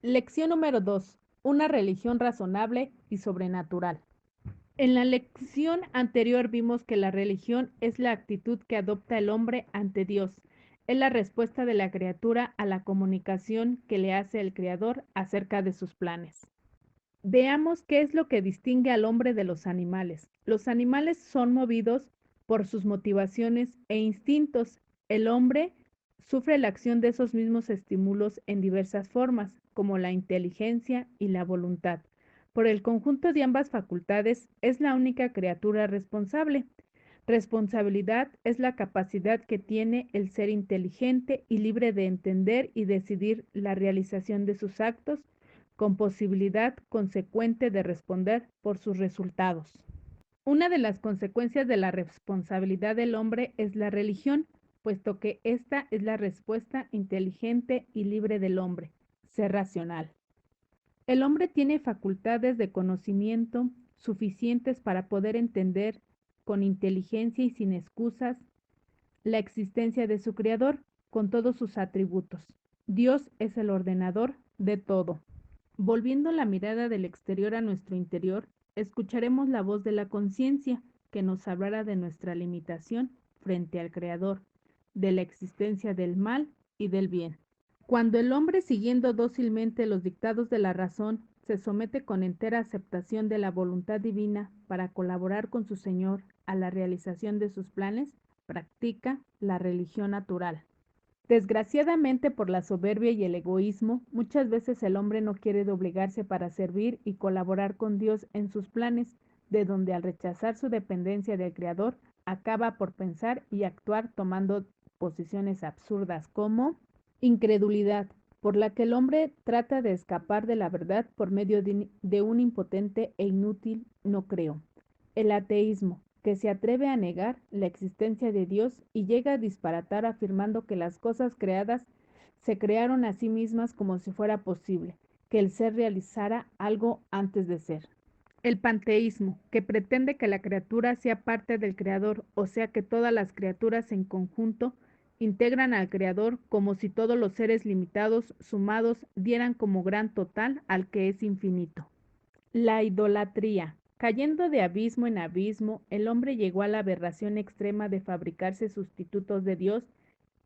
Lección número 2. Una religión razonable y sobrenatural. En la lección anterior vimos que la religión es la actitud que adopta el hombre ante Dios. Es la respuesta de la criatura a la comunicación que le hace el Creador acerca de sus planes. Veamos qué es lo que distingue al hombre de los animales. Los animales son movidos por sus motivaciones e instintos. El hombre sufre la acción de esos mismos estímulos en diversas formas, como la inteligencia y la voluntad. Por el conjunto de ambas facultades es la única criatura responsable. Responsabilidad es la capacidad que tiene el ser inteligente y libre de entender y decidir la realización de sus actos con posibilidad consecuente de responder por sus resultados. Una de las consecuencias de la responsabilidad del hombre es la religión, puesto que esta es la respuesta inteligente y libre del hombre, ser racional. El hombre tiene facultades de conocimiento suficientes para poder entender con inteligencia y sin excusas la existencia de su Creador con todos sus atributos. Dios es el ordenador de todo. Volviendo la mirada del exterior a nuestro interior, escucharemos la voz de la conciencia que nos hablará de nuestra limitación frente al Creador, de la existencia del mal y del bien. Cuando el hombre, siguiendo dócilmente los dictados de la razón, se somete con entera aceptación de la voluntad divina para colaborar con su Señor a la realización de sus planes, practica la religión natural. Desgraciadamente, por la soberbia y el egoísmo, muchas veces el hombre no quiere doblegarse para servir y colaborar con Dios en sus planes, de donde al rechazar su dependencia del Creador, acaba por pensar y actuar tomando posiciones absurdas como incredulidad, por la que el hombre trata de escapar de la verdad por medio de un impotente e inútil no creo. El ateísmo, que se atreve a negar la existencia de Dios y llega a disparatar afirmando que las cosas creadas se crearon a sí mismas como si fuera posible, que el ser realizara algo antes de ser. El panteísmo, que pretende que la criatura sea parte del creador, o sea que todas las criaturas en conjunto integran al creador como si todos los seres limitados sumados dieran como gran total al que es infinito. La idolatría. Cayendo de abismo en abismo, el hombre llegó a la aberración extrema de fabricarse sustitutos de Dios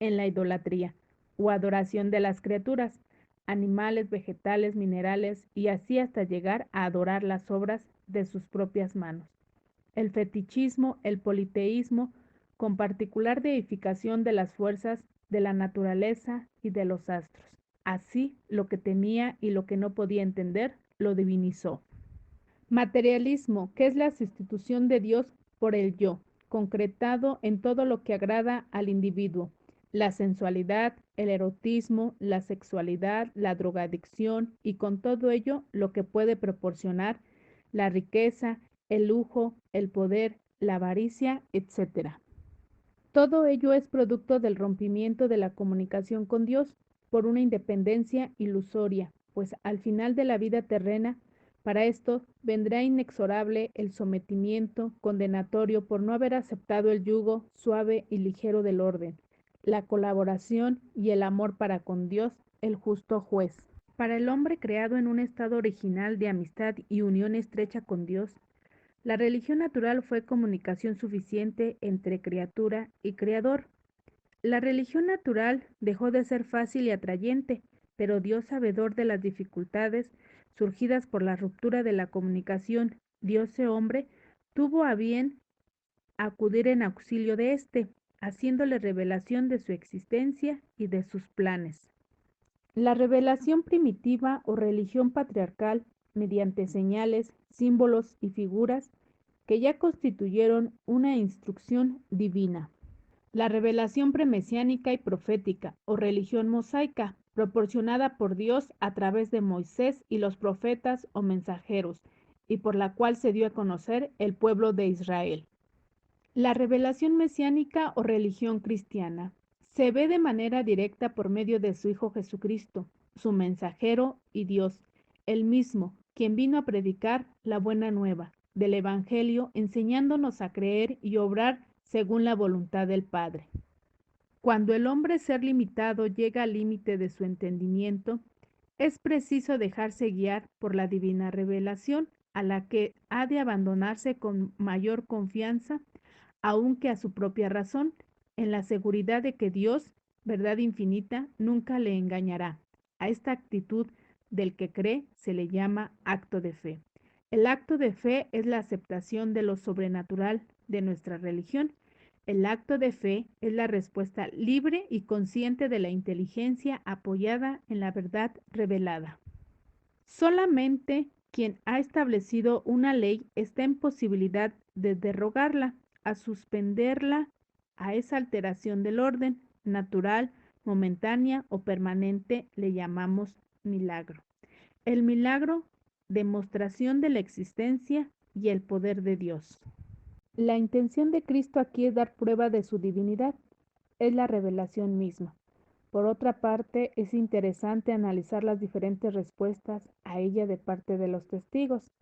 en la idolatría o adoración de las criaturas, animales, vegetales, minerales, y así hasta llegar a adorar las obras de sus propias manos. El fetichismo, el politeísmo, con particular deificación de las fuerzas de la naturaleza y de los astros. Así, lo que temía y lo que no podía entender, lo divinizó. Materialismo, que es la sustitución de Dios por el yo, concretado en todo lo que agrada al individuo. La sensualidad, el erotismo, la sexualidad, la drogadicción y con todo ello lo que puede proporcionar la riqueza, el lujo, el poder, la avaricia, etc. Todo ello es producto del rompimiento de la comunicación con Dios por una independencia ilusoria, pues al final de la vida terrena, para esto vendrá inexorable el sometimiento condenatorio por no haber aceptado el yugo suave y ligero del orden, la colaboración y el amor para con Dios, el justo juez. Para el hombre creado en un estado original de amistad y unión estrecha con Dios, la religión natural fue comunicación suficiente entre criatura y creador. La religión natural dejó de ser fácil y atrayente, pero Dios, sabedor de las dificultades surgidas por la ruptura de la comunicación Dios-hombre, tuvo a bien acudir en auxilio de éste, haciéndole revelación de su existencia y de sus planes. La revelación primitiva o religión patriarcal, mediante señales, símbolos y figuras, que ya constituyeron una instrucción divina. La revelación premesiánica y profética, o religión mosaica, proporcionada por Dios a través de Moisés y los profetas o mensajeros, y por la cual se dio a conocer el pueblo de Israel. La revelación mesiánica o religión cristiana se ve de manera directa por medio de su Hijo Jesucristo, su mensajero y Dios, el mismo, quien vino a predicar la buena nueva del Evangelio, enseñándonos a creer y obrar según la voluntad del Padre. Cuando el hombre ser limitado llega al límite de su entendimiento, Es preciso dejarse guiar por la divina revelación, a la que ha de abandonarse con mayor confianza, aunque a su propia razón, en la seguridad de que Dios, verdad infinita, nunca le engañará. A esta actitud del que cree se le llama acto de fe. El acto de fe es la aceptación de lo sobrenatural de nuestra religión. El acto de fe es la respuesta libre y consciente de la inteligencia apoyada en la verdad revelada. Solamente quien ha establecido una ley está en posibilidad de derrogarla, a suspenderla a esa alteración del orden natural, momentánea o permanente, le llamamos milagro. El milagro, demostración de la existencia y el poder de Dios. La intención de Cristo aquí es dar prueba de su divinidad, es la revelación misma. Por otra parte, es interesante analizar las diferentes respuestas a ella de parte de los testigos.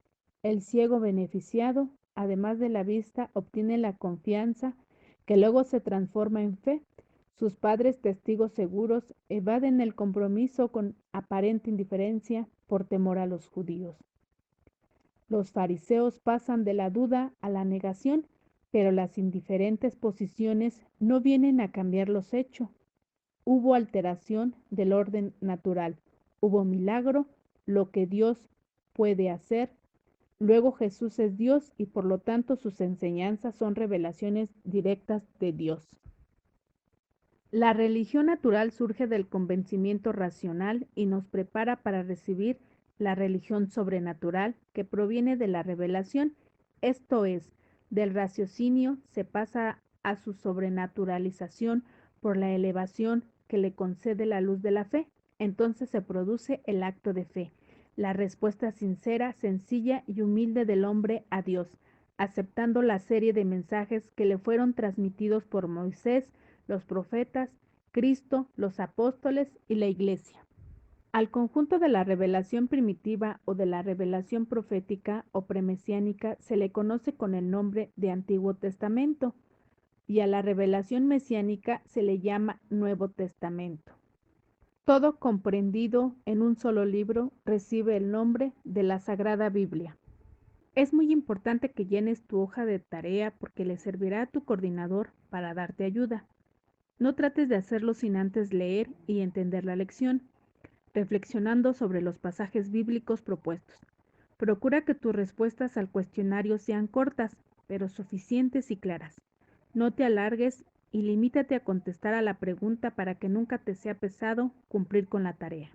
El ciego beneficiado, además de la vista, obtiene la confianza que luego se transforma en fe. Sus padres, testigos seguros, evaden el compromiso con aparente indiferencia por temor a los judíos. Los fariseos pasan de la duda a la negación, pero las indiferentes posiciones no vienen a cambiar los hechos. Hubo alteración del orden natural, hubo milagro, lo que Dios puede hacer. Luego Jesús es Dios y por lo tanto sus enseñanzas son revelaciones directas de Dios. La religión natural surge del convencimiento racional y nos prepara para recibir la religión sobrenatural que proviene de la revelación, esto es, del raciocinio se pasa a su sobrenaturalización por la elevación que le concede la luz de la fe. Entonces se produce el acto de fe, la respuesta sincera, sencilla y humilde del hombre a Dios, aceptando la serie de mensajes que le fueron transmitidos por Moisés, los profetas, Cristo, los apóstoles y la Iglesia. Al conjunto de la revelación primitiva o de la revelación profética o premesiánica se le conoce con el nombre de Antiguo Testamento y a la revelación mesiánica se le llama Nuevo Testamento. Todo comprendido en un solo libro recibe el nombre de la Sagrada Biblia. Es muy importante que llenes tu hoja de tarea porque le servirá a tu coordinador para darte ayuda. No trates de hacerlo sin antes leer y entender la lección, reflexionando sobre los pasajes bíblicos propuestos. Procura que tus respuestas al cuestionario sean cortas, pero suficientes y claras. No te alargues y limítate a contestar a la pregunta para que nunca te sea pesado cumplir con la tarea.